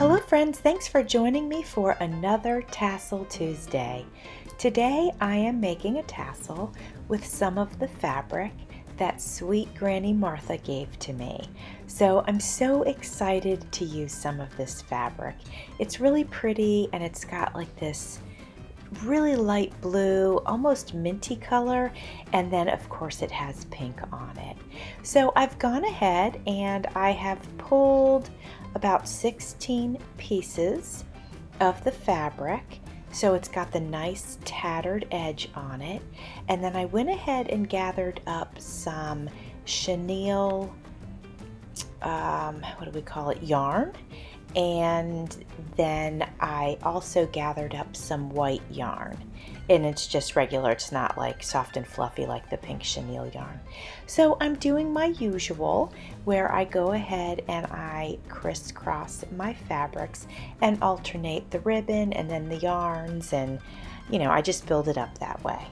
Hello friends, thanks for joining me for another Tassel Tuesday. Today I am making a tassel with some of the fabric that sweet Granny Martha gave to me. So I'm so excited to use some of this fabric. It's really pretty and it's got like this really light blue, almost minty color, and then of course it has pink on it. So I've gone ahead and I have pulled about 16 pieces of the fabric, so it's got the nice tattered edge on it, and then I went ahead and gathered up some chenille, what do we call it, yarn, and then I also gathered up some white yarn, and it's just regular, it's not like soft and fluffy like the pink chenille yarn. So I'm doing my usual where I go ahead and I crisscross my fabrics and alternate the ribbon and then the yarns, and I just build it up that way.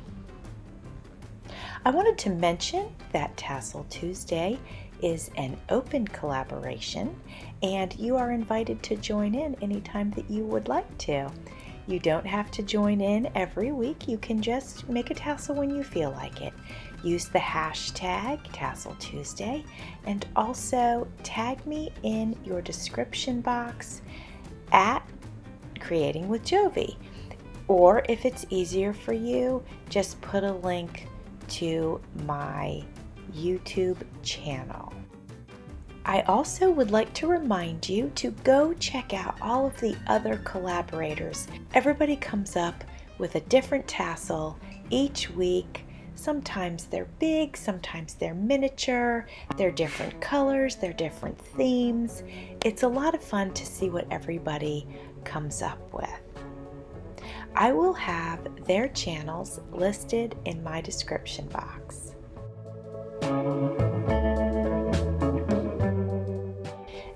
I wanted to mention that Tassel Tuesday is an open collaboration, and you are invited to join in anytime that you would like to. You don't have to join in every week. You can just make a tassel when you feel like it. Use the hashtag Tassel Tuesday, and also tag me in your description box at Creating with Jovi. Or if it's easier for you, just put a link to my YouTube channel. I also would like to remind you to go check out all of the other collaborators. Everybody comes up with a different tassel each week. Sometimes they're big, sometimes they're miniature, they're different colors, they're different themes. It's a lot of fun to see what everybody comes up with. I will have their channels listed in my description box.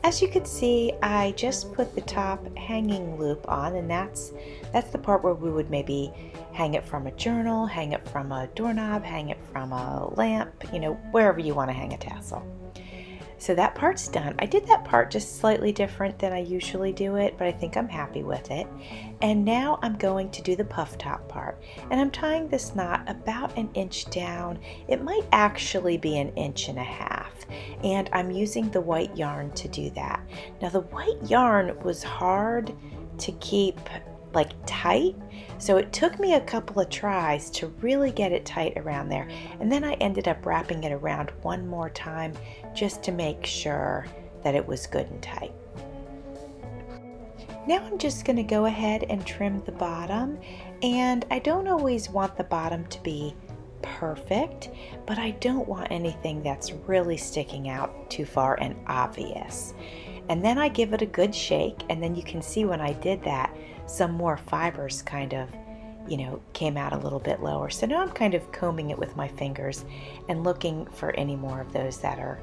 As you can see, I just put the top hanging loop on, and that's the part where we would maybe hang it from a journal, hang it from a doorknob, hang it from a lamp, wherever you want to hang a tassel. So that part's done. I did that part just slightly different than I usually do it, but I think I'm happy with it. And now I'm going to do the puff top part. And I'm tying this knot about an inch down. It might actually be an inch and a half. And I'm using the white yarn to do that. Now the white yarn was hard to keep tight, so it took me a couple of tries to really get it tight around there, and then I ended up wrapping it around one more time just to make sure that it was good and tight. Now I'm just going to go ahead and trim the bottom, and I don't always want the bottom to be perfect, but I don't want anything that's really sticking out too far and obvious. And then I give it a good shake, and then you can see when I did that, some more fibers kind of, came out a little bit lower. So now I'm kind of combing it with my fingers and looking for any more of those that are,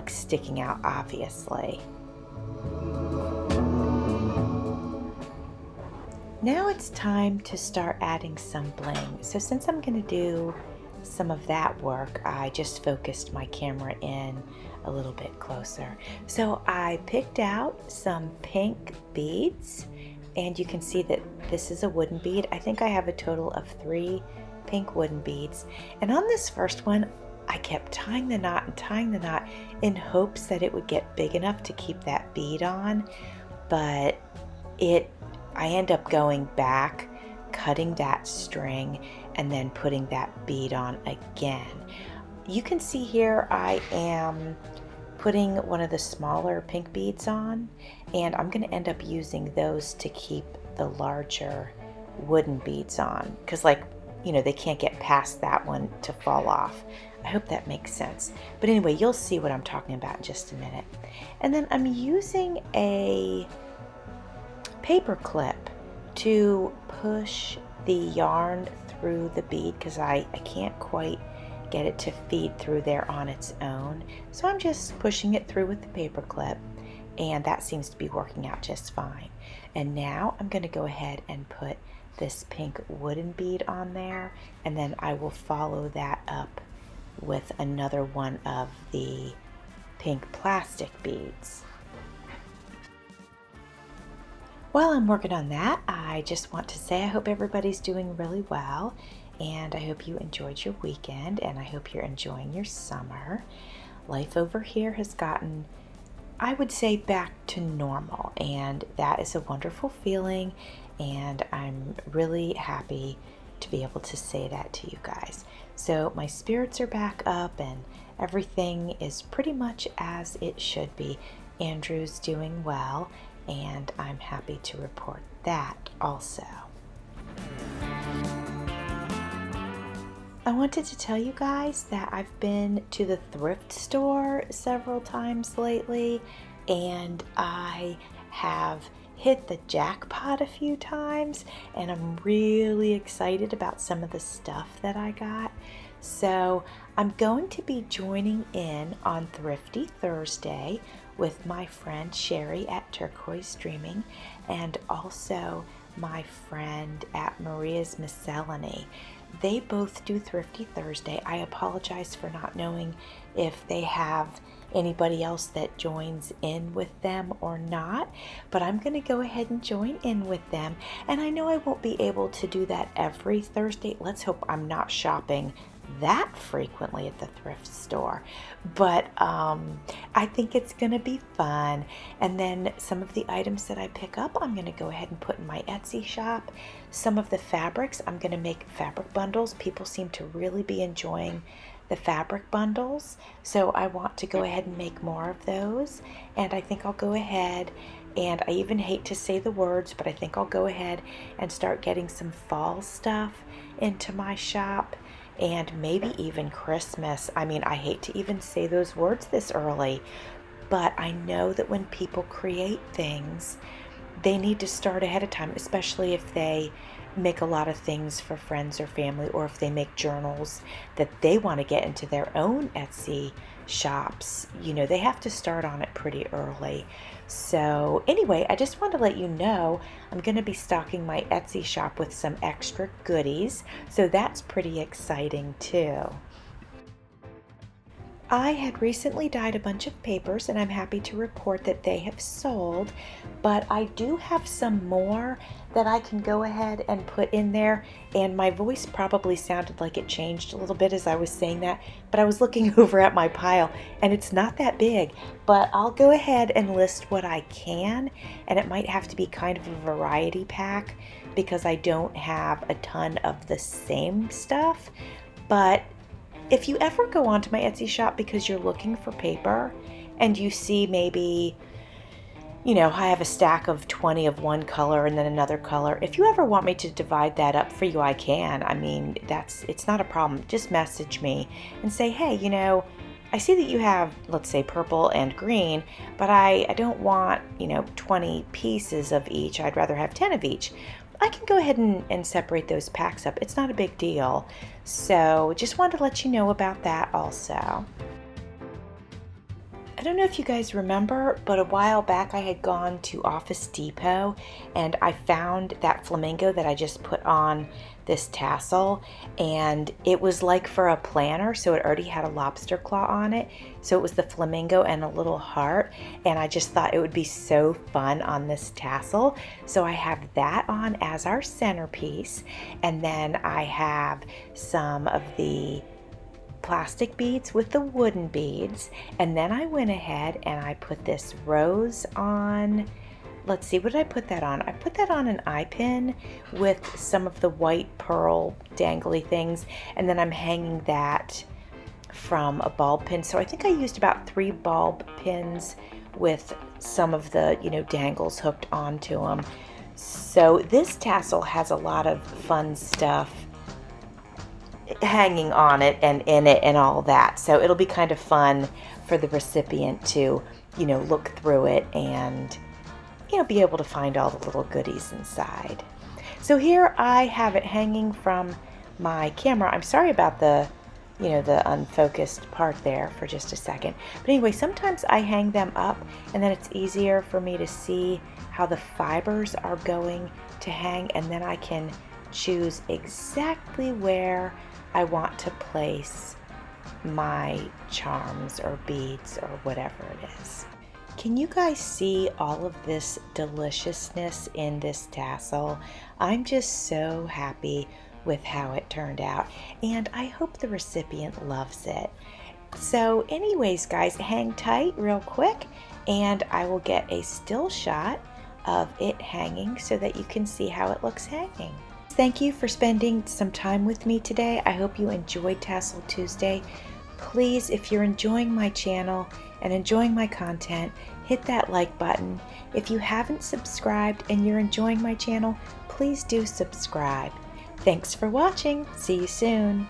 sticking out obviously. Now it's time to start adding some bling. So since I'm going to do some of that work, I just focused my camera in a little bit closer. So I picked out some pink beads, and you can see that this is a wooden bead. I think I have a total of 3 pink wooden beads. And on this first one, I kept tying the knot and tying the knot in hopes that it would get big enough to keep that bead on, but I end up going back, cutting that string, and then putting that bead on again. You can see here I am putting one of the smaller pink beads on, and I'm going to end up using those to keep the larger wooden beads on, because they can't get past that one to fall off. I hope that makes sense. But anyway, you'll see what I'm talking about in just a minute. And then I'm using a paper clip to push the yarn through the bead, because I can't quite get it to feed through there on its own. So I'm just pushing it through with the paper clip, and that seems to be working out just fine. And now I'm going to go ahead and put this pink wooden bead on there, and then I will follow that up with another one of the pink plastic beads. While I'm working on that, I just want to say I hope everybody's doing really well, and I hope you enjoyed your weekend, and I hope you're enjoying your summer. Life over here has gotten, I would say, back to normal, and that is a wonderful feeling, and I'm really happy to be able to say that to you guys. So my spirits are back up, and everything is pretty much as it should be. Andrew's doing well, and I'm happy to report that also. I wanted to tell you guys that I've been to the thrift store several times lately, and I have hit the jackpot a few times, and I'm really excited about some of the stuff that I got. So I'm going to be joining in on Thrifty Thursday with my friend Sherry at Turquoise Dreaming, and also my friend at Maria's Miscellany. They both do Thrifty Thursday. I apologize for not knowing if they have anybody else that joins in with them or not, but I'm going to go ahead and join in with them. And I know I won't be able to do that every Thursday. Let's hope I'm not shopping that frequently at the thrift store, but I think it's going to be fun. And then some of the items that I pick up, I'm going to go ahead and put in my Etsy shop. Some of the fabrics, I'm going to make fabric bundles. People seem to really be enjoying the fabric bundles, so I want to go ahead and make more of those. And I think I'll go ahead, and I even hate to say the words, but I think I'll go ahead and start getting some fall stuff into my shop, and maybe even Christmas. I mean, I hate to even say those words this early, but I know that when people create things, they need to start ahead of time, especially if they make a lot of things for friends or family, or if they make journals that they want to get into their own Etsy shops. You know, they have to start on it pretty early. So anyway, I just wanted to let you know I'm going to be stocking my Etsy shop with some extra goodies, so that's pretty exciting too. I had recently dyed a bunch of papers, and I'm happy to report that they have sold, but I do have some more that I can go ahead and put in there, and my voice probably sounded like it changed a little bit as I was saying that, but I was looking over at my pile, and it's not that big, but I'll go ahead and list what I can, and it might have to be kind of a variety pack because I don't have a ton of the same stuff. But if you ever go onto my Etsy shop because you're looking for paper and you see maybe, you know, I have a stack of 20 of one color and then another color. If you ever want me to divide that up for you, I can. I mean, it's not a problem. Just message me and say, hey, you know, I see that you have, let's say, purple and green, but I don't want, 20 pieces of each. I'd rather have 10 of each. I can go ahead and separate those packs up. It's not a big deal. So just wanted to let you know about that also. I don't know if you guys remember, but a while back I had gone to Office Depot and I found that flamingo that I just put on this tassel, and it was like for a planner, so it already had a lobster claw on it. So it was the flamingo and a little heart, and I just thought it would be so fun on this tassel. So I have that on as our centerpiece, and then I have some of the plastic beads with the wooden beads, and then I went ahead and I put this rose on. Let's see, what did I put that on? I put that on an eye pin with some of the white pearl dangly things, and then I'm hanging that from a bulb pin. So I think I used about 3 bulb pins with some of the, dangles hooked onto them. So this tassel has a lot of fun stuff hanging on it and in it and all that. So it'll be kind of fun for the recipient to, look through it and, be able to find all the little goodies inside. So here I have it hanging from my camera. I'm sorry about the unfocused part there for just a second. But anyway, sometimes I hang them up and then it's easier for me to see how the fibers are going to hang, and then I can choose exactly where I want to place my charms or beads or whatever it is. Can you guys see all of this deliciousness in this tassel? I'm just so happy with how it turned out, and I hope the recipient loves it. So anyways, guys, hang tight real quick, and I will get a still shot of it hanging so that you can see how it looks hanging. Thank you for spending some time with me today. I hope you enjoyed Tassel Tuesday. Please, if you're enjoying my channel and enjoying my content, hit that like button. If you haven't subscribed and you're enjoying my channel, please do subscribe. Thanks for watching. See you soon.